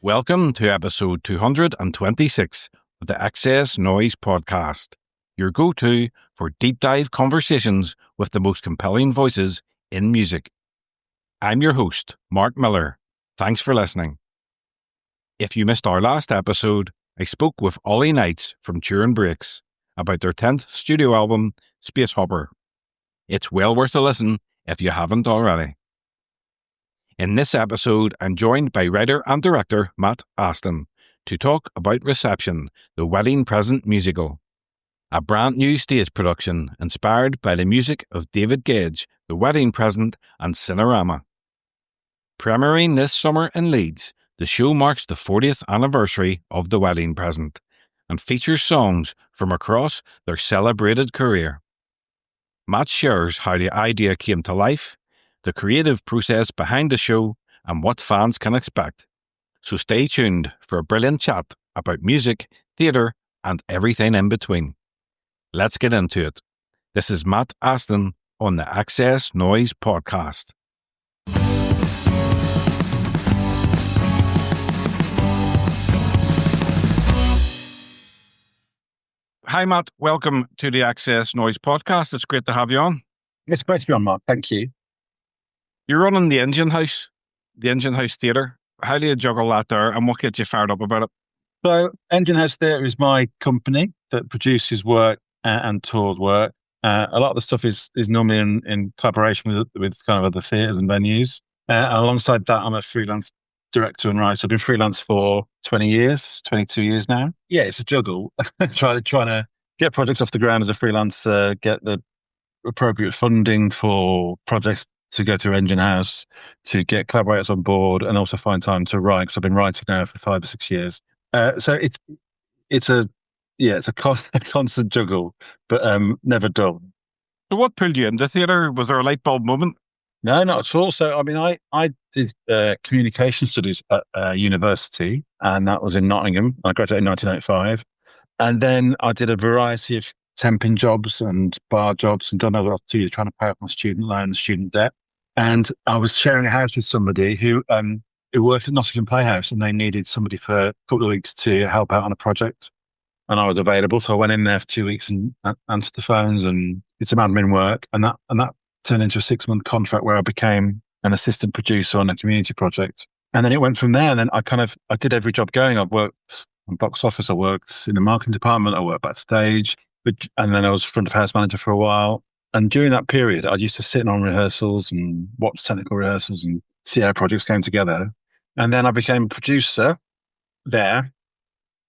Welcome to episode 226 of the XS Noize Podcast, your go-to for deep dive conversations with the most compelling voices in music. I'm your host, Mark Millar. Thanks for listening. If you missed our last episode, I spoke with Ollie Knights from Turin Breaks about their 10th studio album, Space Hopper. It's well worth a listen if you haven't already. In this episode, I'm joined by writer and director Matt Aston to talk about Reception, the Wedding Present musical, a brand new stage production inspired by the music of David Gedge, The Wedding Present and Cinerama. Premiering this summer in Leeds, the show marks the 40th anniversary of The Wedding Present and features songs from across their celebrated career. Matt shares how the idea came to life, the creative process behind the show, and what fans can expect. So stay tuned for a brilliant chat about music, theatre, and everything in between. Let's get into it. This is Matt Aston on the XS Noize Podcast. Hi, Matt. Welcome to the XS Noize Podcast. It's great to have you on. It's great to be on, Mark. Thank you. You're running the Engine House Theatre. How do you juggle that there, and what gets you fired up about it? So, Engine House Theatre is my company that produces work and tours work. A lot of the stuff is normally in collaboration with kind of other theatres and venues. Alongside that, I'm a freelance director and writer. I've been freelance for 22 years now. Yeah, it's a juggle. trying to get projects off the ground as a freelancer, get the appropriate funding for projects to go through Engine House, to get collaborators on board, and also find time to write, because I've been writing now for 5 or 6 years. So it's a constant juggle, but never dull. So what pulled you into theatre? Was there a light bulb moment? No, not at all. So, I mean, I did communication studies at university, and that was in Nottingham. I graduated in 1995. And then I did a variety of temping jobs and bar jobs and done over 2 years trying to pay off my student loan and student debt. And I was sharing a house with somebody who worked at Nottingham Playhouse, and they needed somebody for a couple of weeks to help out on a project. And I was available, so I went in there for 2 weeks and answered the phones and did some admin work. And that turned into a 6-month contract where I became an assistant producer on a community project. And then it went from there. And then I did every job going. I've worked on box office, I worked in the marketing department, I worked backstage, and then I was front of house manager for a while. And during that period, I used to sit in on rehearsals and watch technical rehearsals and see how projects came together. And then I became a producer there.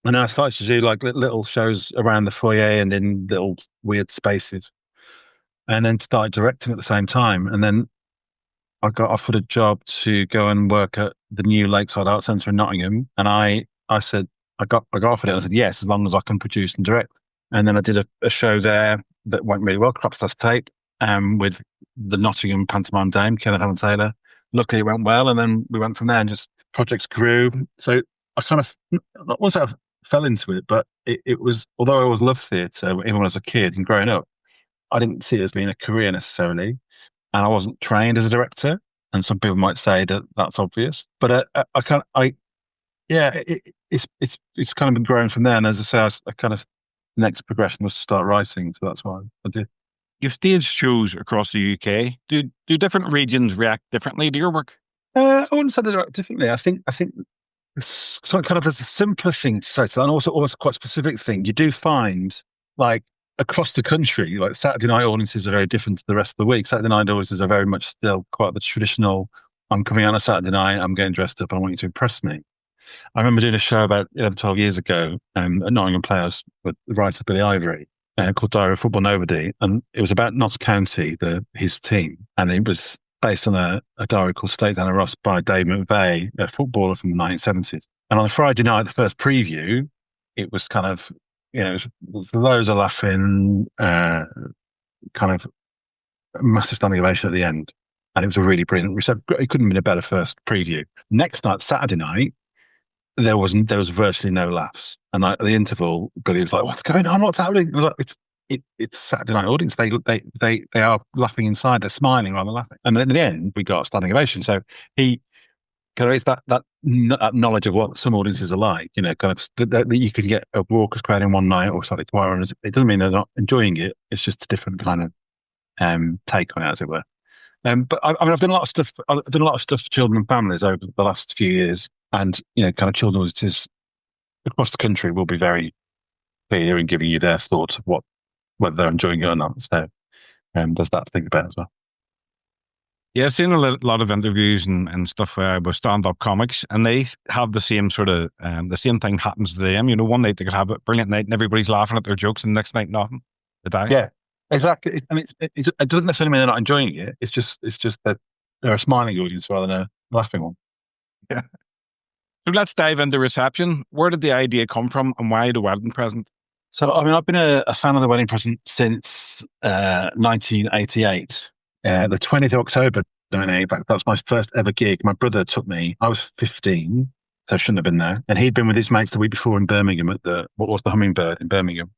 And I started to do like little shows around the foyer and in little weird spaces. And then started directing at the same time. And then I got offered a job to go and work at the new Lakeside Arts Centre in Nottingham. And I said, I got offered it. I said, yes, as long as I can produce and direct. And then I did a show there that went really well, Cropstas Tape, with the Nottingham pantomime dame, Kenneth Helen Taylor. Luckily, it went well. And then we went from there and just projects grew. So I kind of, not once I fell into it, but it was, although I always loved theatre, even when I was a kid and growing up, I didn't see it as being a career necessarily. And I wasn't trained as a director. And some people might say that that's obvious, but it's kind of been growing from there. And as I say, I kind of, next progression was to start writing. So that's why I did. You've staged shows across the UK. Do different regions react differently to your work? I wouldn't say they react differently. I think it's kind of, there's a simpler thing to say to that, and also almost quite specific thing. You do find, like, across the country, like Saturday night audiences are very different to the rest of the week. Saturday night audiences are very much still quite the traditional, I'm coming on a Saturday night, I'm getting dressed up, I want you to impress me. I remember doing a show about 11, 12 years ago at Nottingham Playhouse with the writer Billy Ivory called Diary of Football Nobody. And it was about Notts County, his team. And it was based on a diary called State Down Ross by Dave McVeigh, a footballer from the 1970s. And on the Friday night, the first preview, it was kind of, it was loads of laughing, kind of massive standing ovation at the end. And it was a really brilliant reception. It couldn't have been a better first preview. Next night, Saturday night, there was virtually no laughs. And at the interval, Billy was like, "What's going on? What's happening?" Like, it's a Saturday night audience. They are laughing inside. They're smiling rather than laughing. And at the end, we got a standing ovation. So he kind of it's that knowledge of what some audiences are like, kind of that you could get a raucous crowd in one night or slightly quiet. It doesn't mean they're not enjoying it. It's just a different kind of take on it, as it were. But I mean, I've done a lot of stuff. I've done a lot of stuff for children and families over the last few years, and kind of children audiences across the country will be very clear in giving you their thoughts of whether they're enjoying it or not. So, there's that to think about as well. Yeah, I've seen a lot of interviews and stuff with stand-up comics, and they have the same sort of, the same thing happens to them. One night they could have a brilliant night and everybody's laughing at their jokes, and the next night nothing. Yeah, exactly. And it doesn't necessarily mean they're not enjoying it. It's just that they're a smiling audience rather than a laughing one. Yeah. So let's dive into reception. Where did the idea come from, and why the wedding present? So, I mean, I've been a fan of the wedding present since 1988. The 20th of October 1988, that was my first ever gig. My brother took me. I was 15, so I shouldn't have been there. And he'd been with his mates the week before in Birmingham at what was the Hummingbird in Birmingham.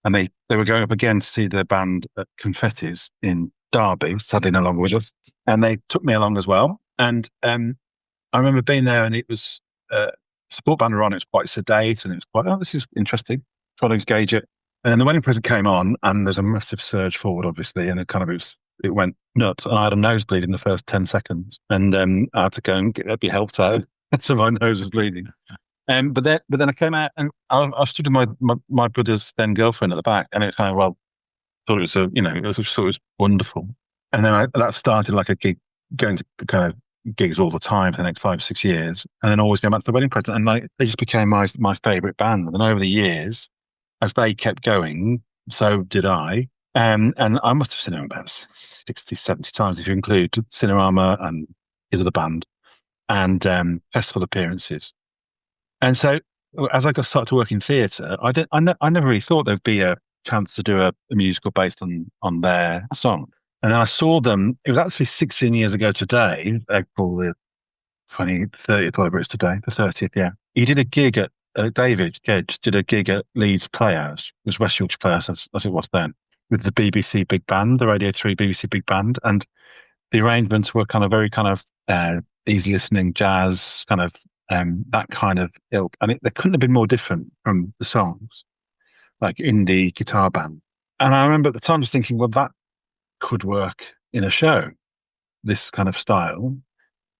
And they were going up again to see the band at Confetti's in Derby, sadly no longer with us. And they took me along as well. And I remember being there, and it was support band were on. It was quite sedate, and it was quite, this is interesting. Trying to engage it. And then the wedding present came on, and there's a massive surge forward, obviously, and it went nuts. And I had a nosebleed in the first 10 seconds, and I had to go and be helped out. So my nose was bleeding. But then I came out, and I stood with my brother's then girlfriend at the back, and it kind of thought it was it was wonderful. And then that started like a gig, going to kind of gigs all the time for the next 5 or 6 years, and then always going back to the wedding present, and they just became my favourite band. And over the years, as they kept going, so did I. And I must have seen them about 60, 70 times if you include Cinerama and his other band, and festival appearances. And so, as I started to work in theatre, I never really thought there'd be a chance to do a musical based on their song. And then I saw them. It was actually 16 years ago today, April the 30th, whatever it is today, the 30th. Yeah, he did a gig at David Gedge did a gig at Leeds Playhouse. It was West Yorkshire Playhouse as it was then, with the BBC Big Band, the Radio 3 BBC Big Band, and the arrangements were kind of very kind of easy listening jazz, kind of that kind of ilk. And they couldn't have been more different from the songs, like indie guitar band. And I remember at the time just thinking, well, that could work in a show, this kind of style.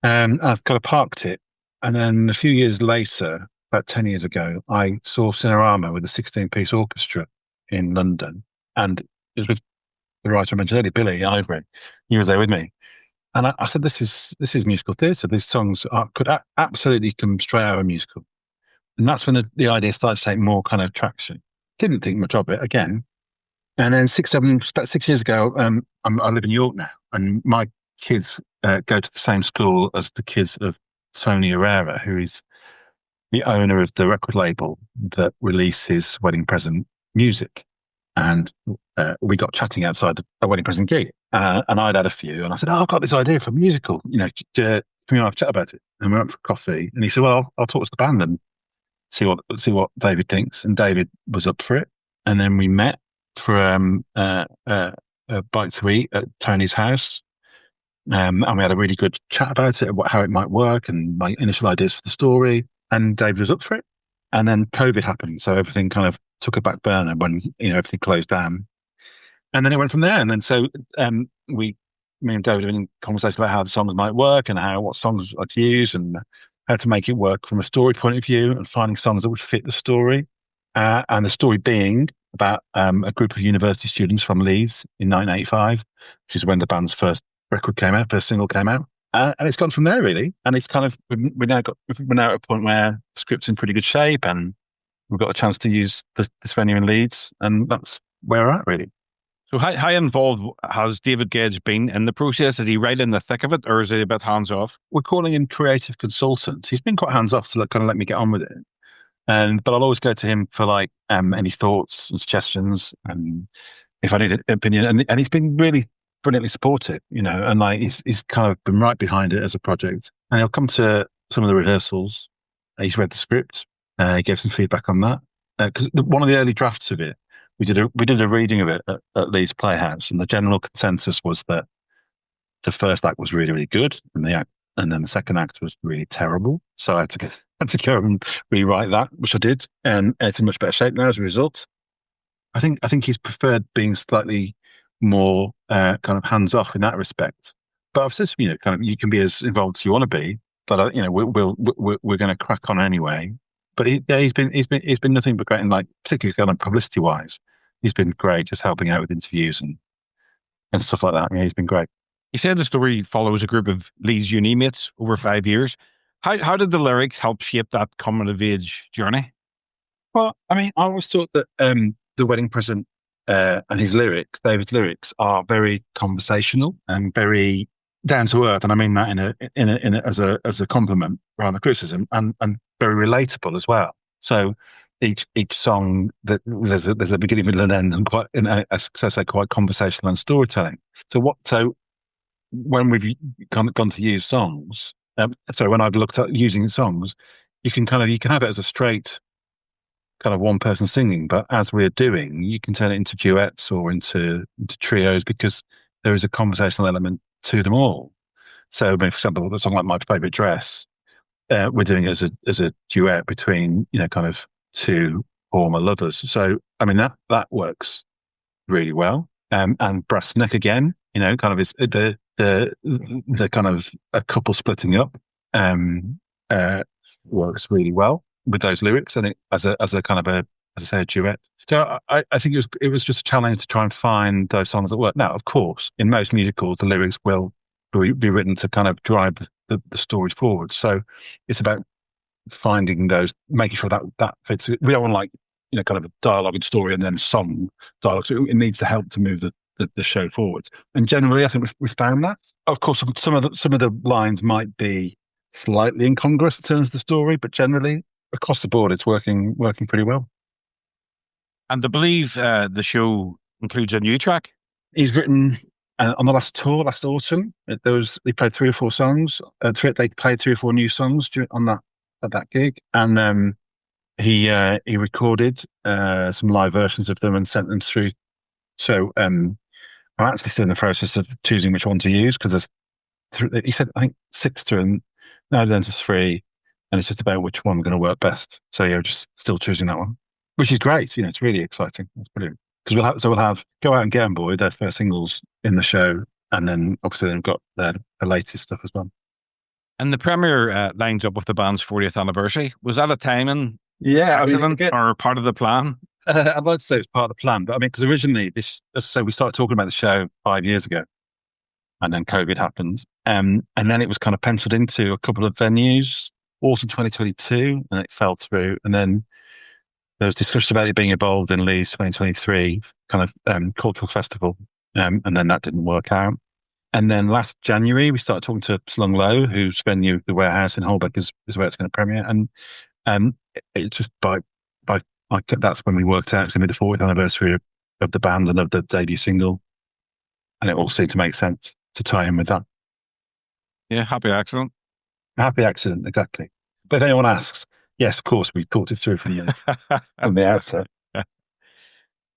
And I've kind of parked it. And then a few years later, about 10 years ago, I saw Cinerama with a 16-piece orchestra in London. And it was with the writer I mentioned earlier, Billy Ivory. He was there with me. And I said, this is musical theatre. These songs could absolutely come straight out of a musical. And that's when the idea started to take more kind of traction. Didn't think much of it again. And then about 6 years ago, I live in York now, and my kids go to the same school as the kids of Tony Herrera, who is the owner of the record label that releases Wedding Present music. And we got chatting outside a Wedding Present gig, and I'd had a few, and I said, I've got this idea for a musical, can we have a chat about it? And we went for coffee, and he said, well, I'll talk to the band and see what David thinks. And David was up for it. And then we met for a bite to eat at Tony's house. And we had a really good chat about it, how it might work, and my initial ideas for the story. And David was up for it. And then COVID happened, so everything kind of took a back burner when everything closed down. And then it went from there. And then so me and David have been in conversation about how the songs might work, and what songs I'd use, and how to make it work from a story point of view, and finding songs that would fit the story. And the story being about a group of university students from Leeds in 1985, which is when the band's first single came out. And it's gone from there, really. And it's kind of, we're now at a point where the script's in pretty good shape, and we've got a chance to use this venue in Leeds, and that's where we're at, really. So how involved has David Gedge been in the process? Is he right in the thick of it, or is he a bit hands-off? We're calling him creative consultant. He's been quite hands-off, so kind of let me get on with it. But I'll always go to him for any thoughts and suggestions, and if I need an opinion. And he's been really brilliantly supportive, and he's kind of been right behind it as a project. And he'll come to some of the rehearsals. He's read the script. He gave some feedback on that, because one of the early drafts of it, we did a reading of it at Leeds Playhouse, and the general consensus was that the first act was really, really good, and the and then the second act was really terrible. So I had to go and rewrite that, which I did, and it's in much better shape now as a result. I think he's preferred being slightly more kind of hands off in that respect. But I've said, kind of, you can be as involved as you want to be, but we're going to crack on anyway. But he's been nothing but great, and like particularly kind of publicity wise, he's been great, just helping out with interviews and stuff like that. Yeah, he's been great. You said the story follows a group of Leeds uni mates over 5 years. How did the lyrics help shape that coming of age journey? Well, I mean, I always thought that The Wedding Present and his lyrics, David's lyrics, are very conversational and very down to earth, and I mean that in a as a compliment rather than criticism, and very relatable as well. So each song that there's a beginning, middle, and end, and quite, as I say, quite conversational and storytelling. So when we've gone to use songs, when I've looked at using songs, you can have it as a straight kind of one person singing, but as we're doing, you can turn it into duets or into trios, because there is a conversational element to them all. So, for example, a song like My Favourite Dress, we're doing it as a duet between, kind of two former lovers. So, I mean, that works really well. And Brass Neck again, kind of is the kind of a couple splitting up works really well with those lyrics, and it as a kind of as I say, a duet. So I think it was just a challenge to try and find those songs that work. Now, of course, in most musicals, the lyrics will be written to kind of drive the story forward. So it's about finding those, making sure that fits. We don't want kind of a dialogue and story and then song dialogue. So it needs to help to move the show forward. And generally, I think we found that. Of course, some of the lines might be slightly incongruous in terms of the story, but generally, across the board, it's working pretty well. And I believe the show includes a new track. He's written on the last tour, last autumn. They played 3 or 4 songs. They played 3 or 4 new songs at that gig, and he recorded some live versions of them and sent them through. So I'm actually still in the process of choosing which one to use, because he said I think 6 to him, now down to 3. And it's just about which one going to work best. So yeah, just still choosing that one, which is great. It's really exciting. It's brilliant, because we'll have Go Out and Get 'Em Boy, their first singles in the show, and then obviously they've got their latest stuff as well. And the premiere lines up with the band's 40th anniversary. Was that a timing accident or part of the plan? I'd like to say it's part of the plan, but I mean, because originally as I say, we started talking about the show 5 years ago, and then COVID happened, and then it was kind of penciled into a couple of venues. Autumn 2022, and it fell through. And then there was discussion about it being involved in Leeds 2023 kind of cultural festival, and then that didn't work out. And then last January, we started talking to Slung Low, whose venue, the Warehouse in Holbeck, is where it's going to premiere. And it just that's when we worked out it's going to be the 40th anniversary of the band and of the debut single, and it all seemed to make sense to tie in with that. Yeah, happy accident. Happy accident, exactly. But if anyone asks, yes, of course, we thought it through from the outset.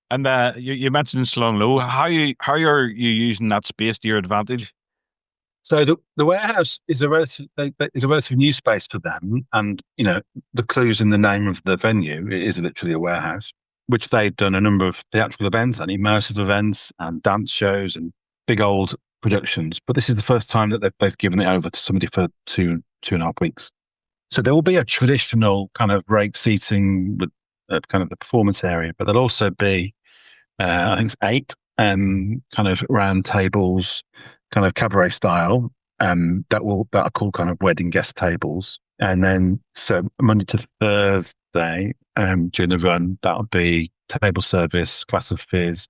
And you mentioned Slung Low. How are you using that space to your advantage? So the Warehouse is a relative new space for them, and the clues in the name of the venue. It is literally a warehouse, which they've done a number of theatrical events and immersive events and dance shows and big old productions. But this is the first time that they've both given it over to somebody for 2.5 weeks. So there will be a traditional kind of rake seating with kind of the performance area, but there'll also be, I think it's 8 kind of round tables, kind of cabaret style, that are called kind of wedding guest tables. And then so Monday to Thursday, during the run, that'll be table service, glass of fizz,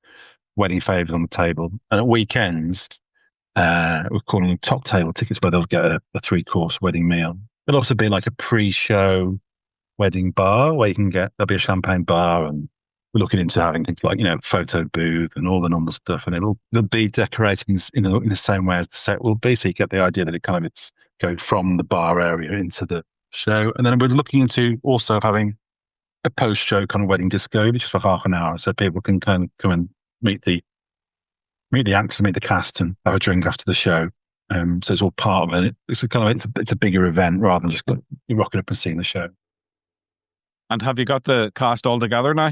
wedding favours on the table. And at weekends, we're calling them top table tickets, where they'll get a 3-course wedding meal. There'll also be like a pre-show wedding bar where there'll be a champagne bar, and we're looking into having things like, photo booth and all the normal stuff. And it'll be decorated in the same way as the set will be. So you get the idea that it's going from the bar area into the show. And then we're looking into also having a post-show kind of wedding disco, just for half an hour, so people can kind of come and meet the actors, meet the cast, and have a drink after the show. So it's all part of it. It's a kind of it's a bigger event rather than just you rocking up and seeing the show. And have you got the cast all together now?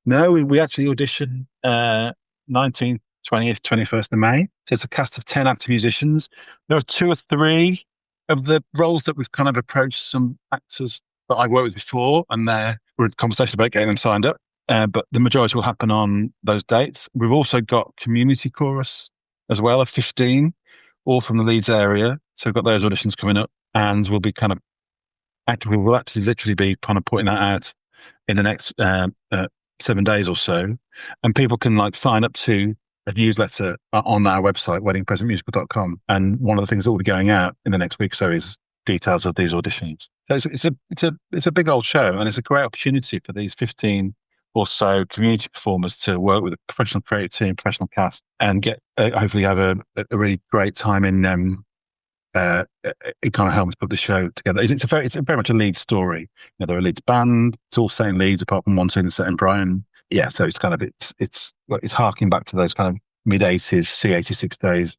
No, we actually auditioned 19th, 20th, 21st of May. So it's a cast of 10 active musicians. There are 2 or 3 of the roles that we've kind of approached some actors that I worked with before, and we're in conversation about getting them signed up. But the majority will happen on those dates. We've also got community chorus as well of 15, all from the Leeds area. So we've got those auditions coming up, and we'll be we'll actually literally be kind of putting that out in the next 7 days or so. And people can sign up to a newsletter on our website, weddingpresentmusical.com. And one of the things that will be going out in the next week or so is details of these auditions. So it's a big old show, and it's a great opportunity for these 15 or so community performers to work with a professional creative team, professional cast, and get hopefully have a really great time in it kind of helps put the show together. It's very much a Leeds story. They're a Leeds band. It's all set in Leeds, apart from one scene that's set in Brighton. Yeah, so it's kind of it's harking back to those kind of mid-80s, C86 days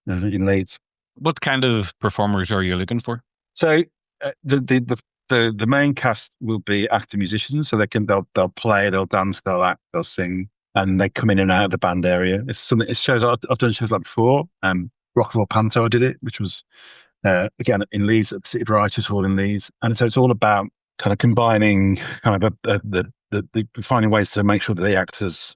in Leeds. What kind of performers are you looking for? So the main cast will be actor musicians, so they'll play, they'll dance, they'll act, they'll sing, and they come in and out of the band area. It's shows I've done shows like before. Rockville Panto, I did it, which was again in Leeds at the City Writers Hall in Leeds, and so it's all about kind of combining kind of the finding ways to make sure that the actors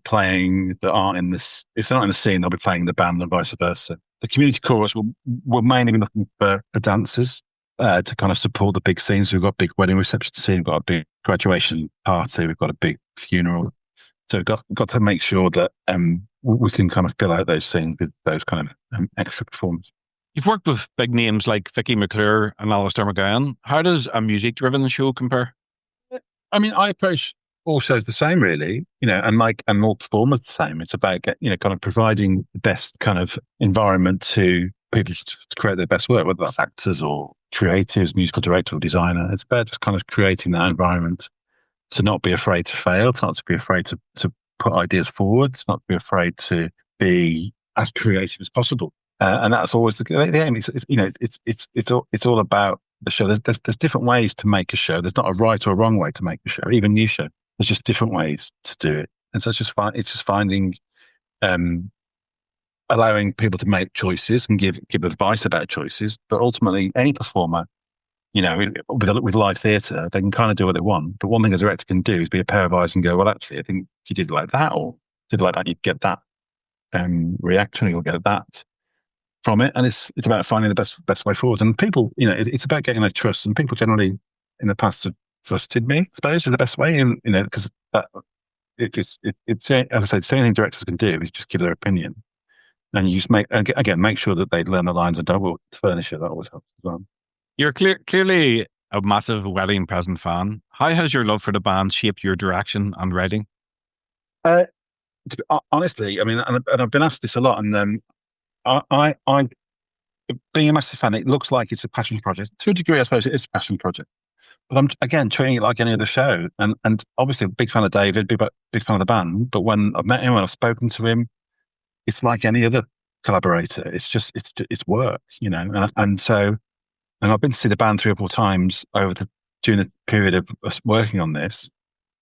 playing that aren't in this, if they're not in the scene, they'll be playing the band and vice versa. The community chorus will mainly be looking for dancers to kind of support the big scenes. We've got a big wedding reception scene, we've got a big graduation party, we've got a big funeral. So we've got to make sure that we can kind of fill out those scenes with those kind of extra performers. You've worked with big names like Vicky McClure and Alistair McGowan. How does a music-driven show compare? I mean, I approach all shows the same, really, and all performers the same. It's about kind of providing the best kind of environment to people to create their best work, whether that's actors or creatives, musical director or designer. It's about just kind of creating that environment to not be afraid to fail, to not to be afraid to put ideas forward, to not be afraid to be as creative as possible. And that's always the aim. It's all about the show. There's different ways to make a show. There's not a right or wrong way to make a show, even new show. There's just different ways to do it. And so it's just finding, allowing people to make choices and give advice about choices. But ultimately, any performer, with live theatre, they can kind of do what they want. But one thing a director can do is be a pair of eyes and go, well, actually, I think if you did it like that or did it like that, you'd get that reaction, you'll get that from it. And it's about finding the best way forward. And people, it's about getting their trust. And people generally in the past have trusted me, I suppose, is the best way. And, because it's as I said, the only thing directors can do is just give their opinion. And you just make sure that they learn the lines and don't furnish it. That always helps as well. You're clearly a massive Wedding Present fan. How has your love for the band shaped your direction and writing? Honestly, I mean, and I've been asked this a lot, and I being a massive fan, it looks like it's a passion project. To a degree, I suppose it is a passion project. But I'm, again, treating it like any other show. And obviously a big fan of David, big fan of the band. But when I've met him, when I've spoken to him, it's like any other collaborator. It's just, it's work, And I've been to see the band 3 or 4 times during the period of us working on this.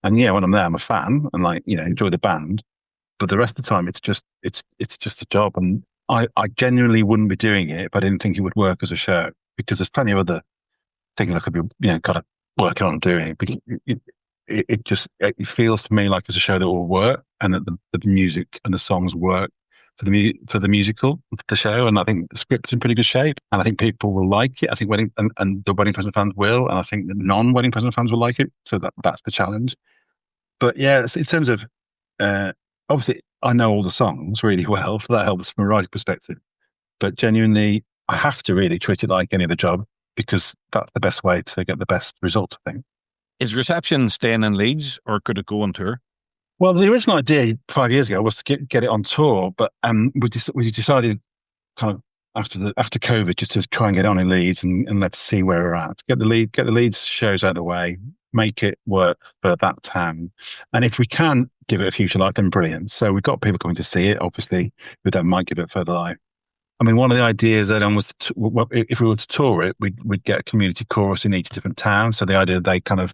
And yeah, when I'm there, I'm a fan and enjoy the band. But the rest of the time, it's just a job. And I genuinely wouldn't be doing it if I didn't think it would work as a show, because there's plenty of other things I could be, kind of working on doing. But it feels to me like it's a show that will work, and that the music and the songs work for the musical, the show. And I think the script's in pretty good shape, and I think people will like it. I think the Wedding Present fans will, and I think the non-Wedding Present fans will like it. So that's the challenge. But yeah, in terms of obviously, I know all the songs really well, so that helps from a writing perspective. But genuinely, I have to really treat it like any other job, because that's the best way to get the best result, I think. Is Reception staying in Leeds, or could it go on tour? Well, the original idea 5 years ago was to get it on tour, but we decided kind of after COVID just to try and get on in Leeds and let's see where we're at. Get the Leeds shows out of the way, make it work for that town, and if we can give it a future life, then brilliant. So we've got people coming to see it. Obviously, we then might give it further life I mean, one of the ideas that was if we were to tour it, we'd get a community chorus in each different town. So the idea that they kind of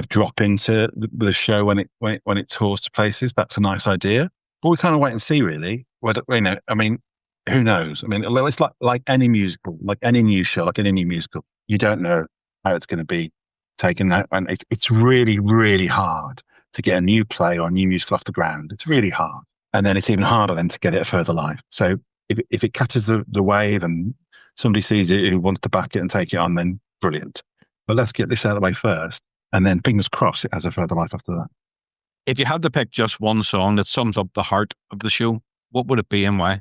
drop into the show when it tours to places, that's a nice idea. But we kind of wait and see, really. Whether, I mean, who knows? I mean, it's like any musical, like any new show, like any new musical. You don't know how it's going to be taken out, and it's really, really hard to get a new play or a new musical off the ground. It's really hard, and then it's even harder then to get it a further life. So if it catches the wave and somebody sees it who wants to back it and take it on, then brilliant. But let's get this out of the way first, and then fingers crossed it has a further life after that. If you had to pick just one song that sums up the heart of the show, what would it be and why?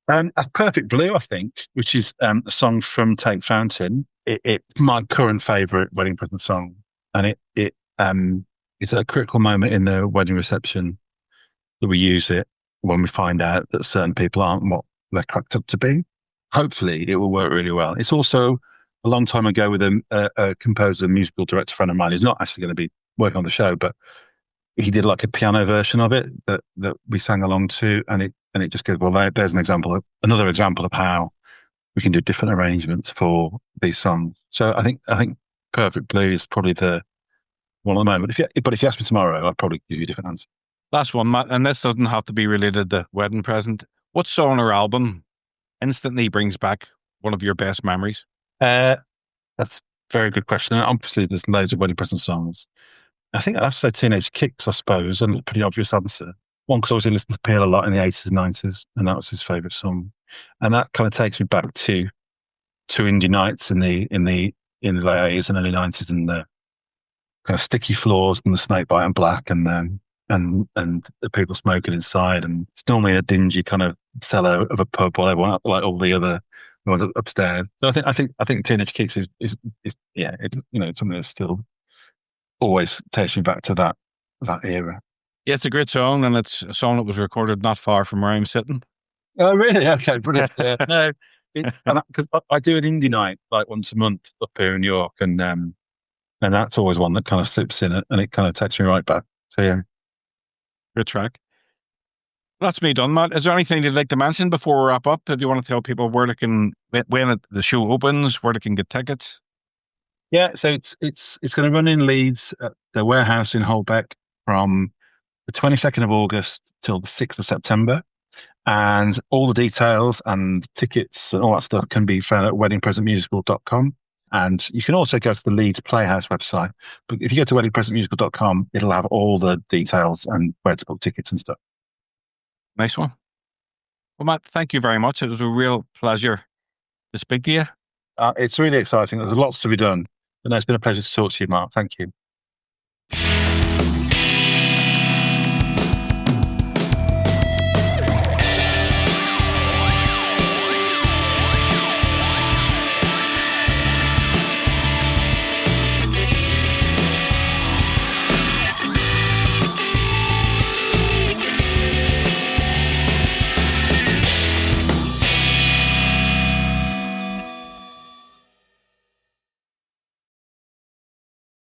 A Perfect Blue, I think, which is a song from Take Fountain. It's my current favourite wedding present song, and it's a critical moment in the wedding reception that we use it when we find out that certain people aren't what they're cracked up to be. Hopefully, it will work really well. It's also a long time ago with a composer, musical director friend of mine. He's not actually going to be working on the show, but he did like a piano version of it that we sang along to, and it just goes, well, there's another example of how we can do different arrangements for these songs. So I think Perfect Blue is probably the one at the moment. But if you ask me tomorrow, I'd probably give you a different answer. Last one, Matt, and this doesn't have to be related to wedding present. What song or album instantly brings back one of your best memories? That's a very good question. And obviously, there's loads of wedding present songs. I think I'd have to say Teenage Kicks, I suppose, and a pretty obvious answer. One, because I was listening to Peel a lot in the 80s and 90s, and that was his favourite song. And that kind of takes me back to indie nights in the late 80s and early 90s, and the kind of sticky floors and the snakebite and black, and the people smoking inside. And it's normally a dingy kind of cellar of a pub while everyone, like all the other ones upstairs. So I think Teenage Kicks is yeah, it's something that's still always takes me back to that era. Yeah, it's a great song, and it's a song that was recorded not far from where I'm sitting. Oh, really? Okay, brilliant. Yeah. No, because I do an indie night like once a month up here in New York, and that's always one that kind of slips in it, and it kind of takes me right back. So yeah, good track. That's me done, Matt. Is there anything you'd like to mention before we wrap up? If you want to tell people where they can, when the show opens, where they can get tickets? Yeah, so it's going to run in Leeds at the warehouse in Holbeck from the 22nd of August till the 6th of September. And all the details and tickets and all that stuff can be found at weddingpresentmusical.com. And you can also go to the Leeds Playhouse website. But if you go to weddingpresentmusical.com, it'll have all the details and where to book tickets and stuff. Nice one. Well, Matt, thank you very much. It was a real pleasure to speak to you. It's really exciting. There's lots to be done. And it's been a pleasure to talk to you, Mark. Thank you.